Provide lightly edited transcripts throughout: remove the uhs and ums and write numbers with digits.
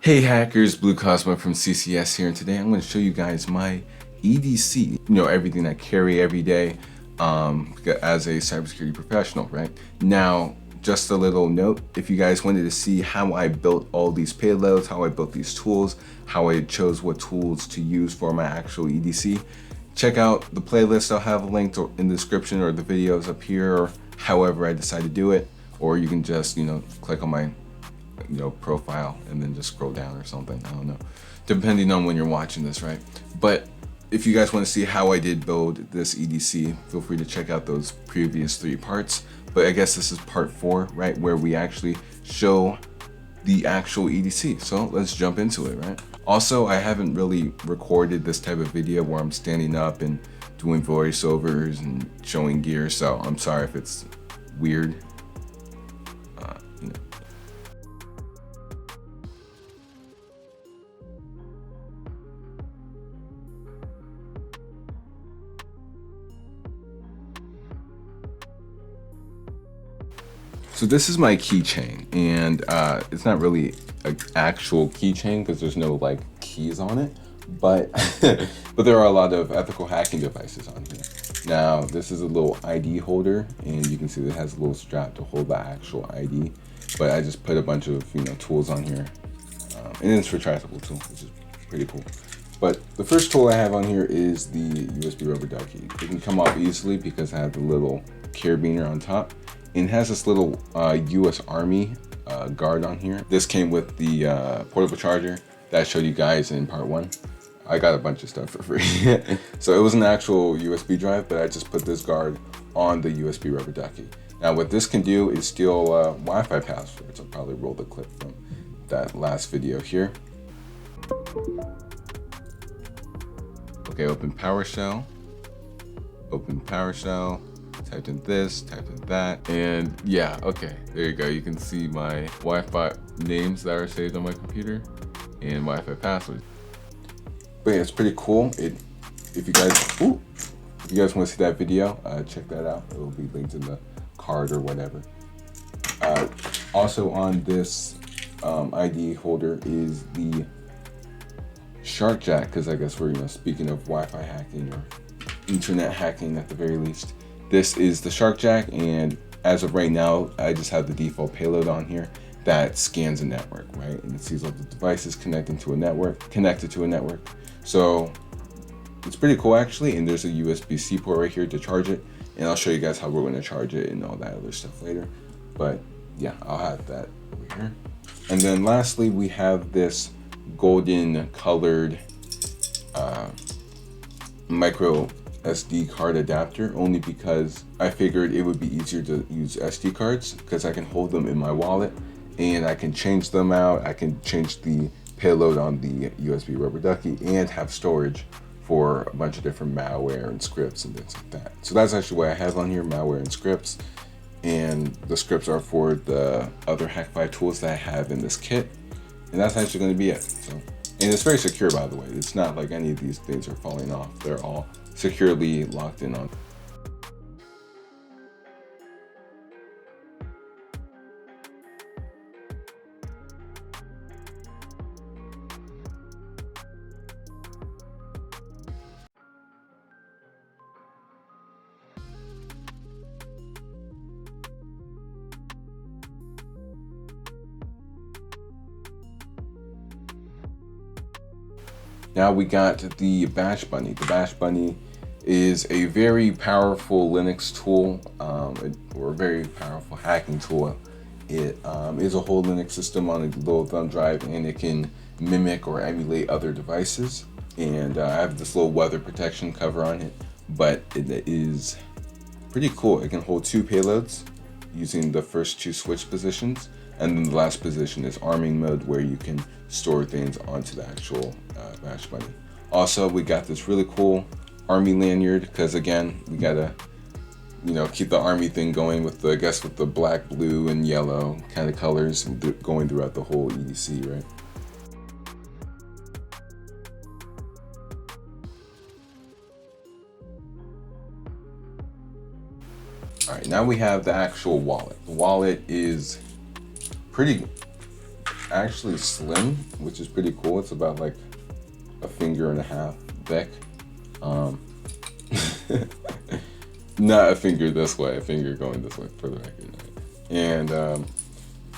Hey hackers, Blue Cosmo from CCS here, and today I'm going to show you guys my EDC, everything I carry every day as a cybersecurity professional, right? Now, just a little note, if you guys wanted to see how I built all these payloads, how I built these tools, how I chose what tools to use for my actual EDC, check out the playlist. I'll have a link in the description or the videos up here, or however I decide to do it, or you can just, click on my profile and then just scroll down or something. I don't know, depending on when you're watching this, right? But if you guys want to see how I did build this EDC, feel free to check out those previous 3 parts. But I guess this is part 4, right, where we actually show the actual EDC. So let's jump into it, right? Also, I haven't really recorded this type of video where I'm standing up and doing voiceovers and showing gear, so I'm sorry if it's weird. So this is my keychain, and it's not really an actual keychain because there's no like keys on it, but but there are a lot of ethical hacking devices on here. Now this is a little ID holder, and you can see that it has a little strap to hold the actual ID. But I just put a bunch of tools on here, and it's retractable too, which is pretty cool. But the first tool I have on here is the USB rubber ducky. It can come off easily because I have the little carabiner on top. And it has this little US Army guard on here. This came with the portable charger that I showed you guys in part 1. I got a bunch of stuff for free. So it was an actual USB drive, but I just put this guard on the USB rubber ducky. Now what this can do is steal Wi-Fi passwords. I'll probably roll the clip from that last video here. Okay, open PowerShell. Open PowerShell. Typed in this, typed in that, and yeah, okay, there you go. You can see my Wi-Fi names that are saved on my computer and Wi-Fi passwords. But yeah, it's pretty cool. If you guys want to see that video, check that out. It will be linked in the card or whatever. Also on this ID holder is the Shark Jack, because I guess we're speaking of Wi-Fi hacking or internet hacking at the very least. This is the Shark Jack, and as of right now, I just have the default payload on here that scans a network, right? And it sees all the devices connected to a network. So it's pretty cool actually, and there's a USB-C port right here to charge it, and I'll show you guys how we're going to charge it and all that other stuff later. But yeah, I'll have that over here. And then lastly, we have this golden colored micro SD card adapter, only because I figured it would be easier to use SD cards because I can hold them in my wallet and I can change them out. I can change the payload on the USB rubber ducky and have storage for a bunch of different malware and scripts and things like that. So that's actually what I have on here, malware and scripts. And the scripts are for the other Hack5 tools that I have in this kit. And that's actually going to be it. So, and it's very secure, by the way. It's not like any of these things are falling off. They're all securely locked in on. Now we got the Bash Bunny. The Bash Bunny is a very powerful Linux tool, or a very powerful hacking tool. It is a whole Linux system on a little thumb drive, and it can mimic or emulate other devices. And I have this little weather protection cover on it, but it is pretty cool. It can hold 2 payloads using the first 2 switch positions, and then the last position is arming mode, where you can store things onto the actual Bash Bunny. Also, we got this really cool army lanyard, because again, we gotta keep the army thing going with the, I guess, with the black, blue, and yellow kind of colors going throughout the whole EDC, right? All right, now we have the actual wallet. The wallet is pretty actually slim, which is pretty cool. It's about like a finger and a half thick. Not a finger this way, a finger going this way for the record. And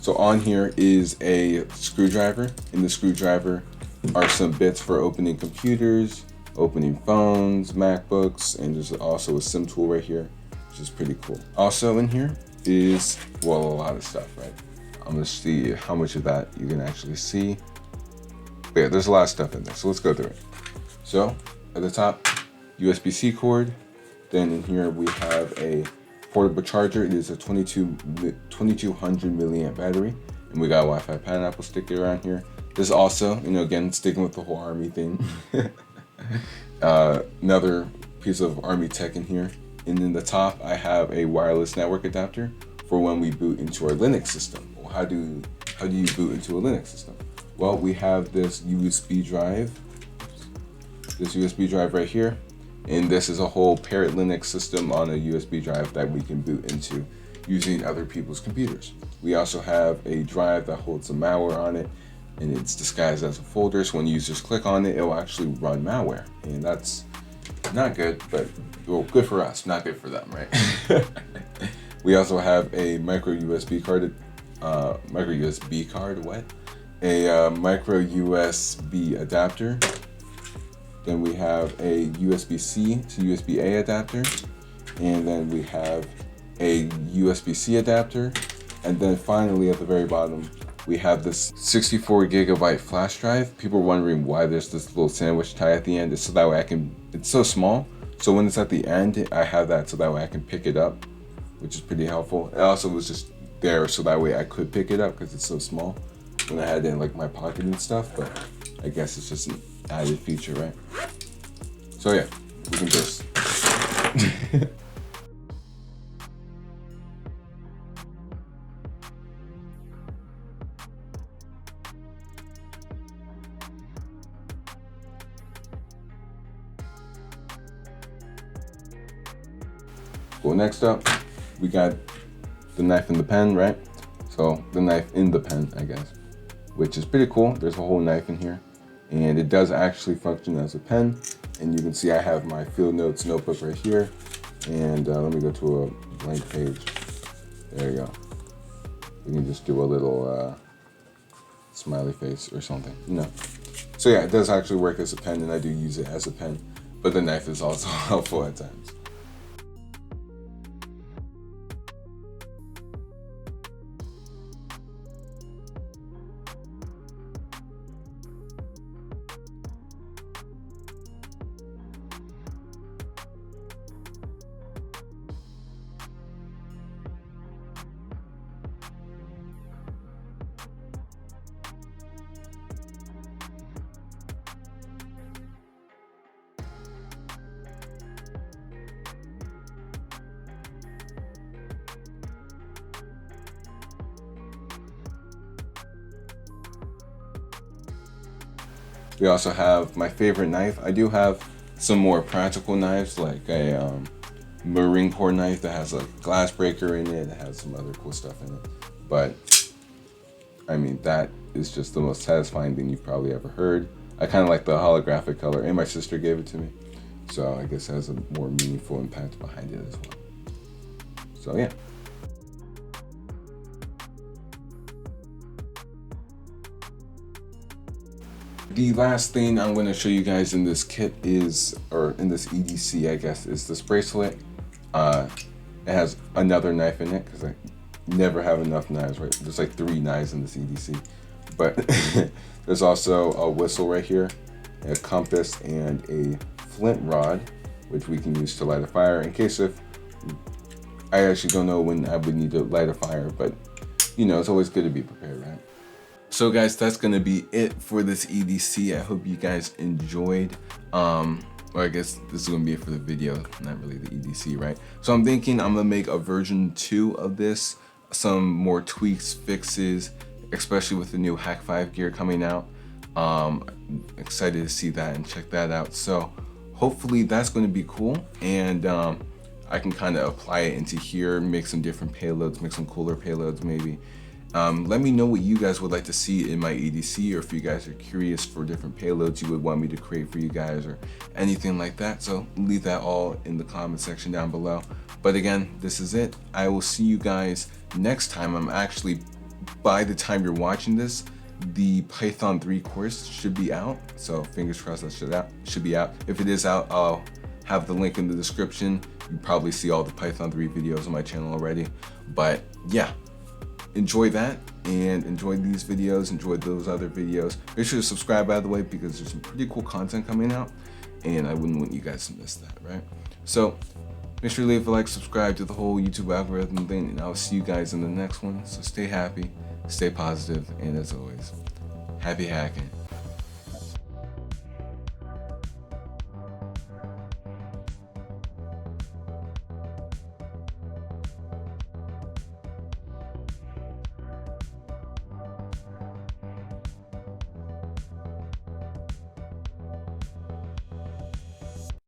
so on here is a screwdriver. In the screwdriver are some bits for opening computers, opening phones, MacBooks, and there's also a SIM tool right here, which is pretty cool. Also in here is, well, a lot of stuff, right? I'm gonna see how much of that you can actually see. But yeah, there's a lot of stuff in there, so let's go through it. So at the top, USB-C cord. Then in here we have a portable charger. It is a 2200 milliamp battery, and we got a Wi-Fi pineapple sticker around here. This also, you know, again, sticking with the whole Army thing. Another piece of Army tech in here. And in the top, I have a wireless network adapter for when we boot into our Linux system. Well, how do you boot into a Linux system? Well, we have this USB drive. This USB drive right here. And this is a whole Parrot Linux system on a USB drive that we can boot into using other people's computers. We also have a drive that holds some malware on it, and it's disguised as a folder. So when users click on it, it will actually run malware. And that's not good, but well, good for us, not good for them, right? We also have a micro USB card, a micro USB adapter. Then we have a USB-C to USB-A adapter, and then we have a USB-C adapter, and then finally at the very bottom we have this 64 gigabyte flash drive. People are wondering why there's this little sandwich tie at the end. It's so that way it's so small, so when it's at the end I have that so that way I can pick it up, which is pretty helpful. It also was just there so that way I could pick it up because it's so small when I had it in like my pocket and stuff, but I guess it's just an added feature, right? So yeah, we can just Well, next up, we got the knife and the pen, right? So the knife in the pen, I guess, which is pretty cool. There's a whole knife in here, and it does actually function as a pen. And you can see I have my field notes notebook right here. And let me go to a blank page. There you go. We can just do a little smiley face or something, you know. So yeah, it does actually work as a pen, and I do use it as a pen, but the knife is also helpful at times. We also have my favorite knife. I do have some more practical knives, like a Marine Corps knife that has a glass breaker in it. It has some other cool stuff in it. But I mean, that is just the most satisfying thing you've probably ever heard. I kind of like the holographic color, and my sister gave it to me. So I guess it has a more meaningful impact behind it as well. So yeah. The last thing I'm going to show you guys in this kit is, or in this EDC, I guess, is this bracelet. It has another knife in it because I never have enough knives, right? There's like 3 knives in this EDC. But there's also a whistle right here, a compass, and a flint rod, which we can use to light a fire in case if I actually don't know when I would need to light a fire, but you know, it's always good to be prepared, right? So guys, that's gonna be it for this EDC. I hope you guys enjoyed. Or I guess this is gonna be it for the video, not really the EDC, right? So I'm thinking I'm gonna make a version 2 of this, some more tweaks, fixes, especially with the new Hack 5 gear coming out. Excited to see that and check that out. So hopefully that's gonna be cool, and I can kind of apply it into here, make some different payloads, make some cooler payloads maybe. Let me know what you guys would like to see in my EDC, or if you guys are curious for different payloads you would want me to create for you guys or anything like that. So leave that all in the comment section down below. But again, this is it. I will see you guys next time. I'm actually, by the time you're watching this, the Python 3 course should be out. So fingers crossed that should be out. If it is out, I'll have the link in the description. You probably see all the Python 3 videos on my channel already. But yeah, enjoy that and enjoy these videos, enjoy those other videos. Make sure to subscribe, by the way, because there's some pretty cool content coming out and I wouldn't want you guys to miss that, right? So make sure to leave a like, subscribe to the whole YouTube algorithm thing, and I'll see you guys in the next one. So stay happy, stay positive, and as always, happy hacking.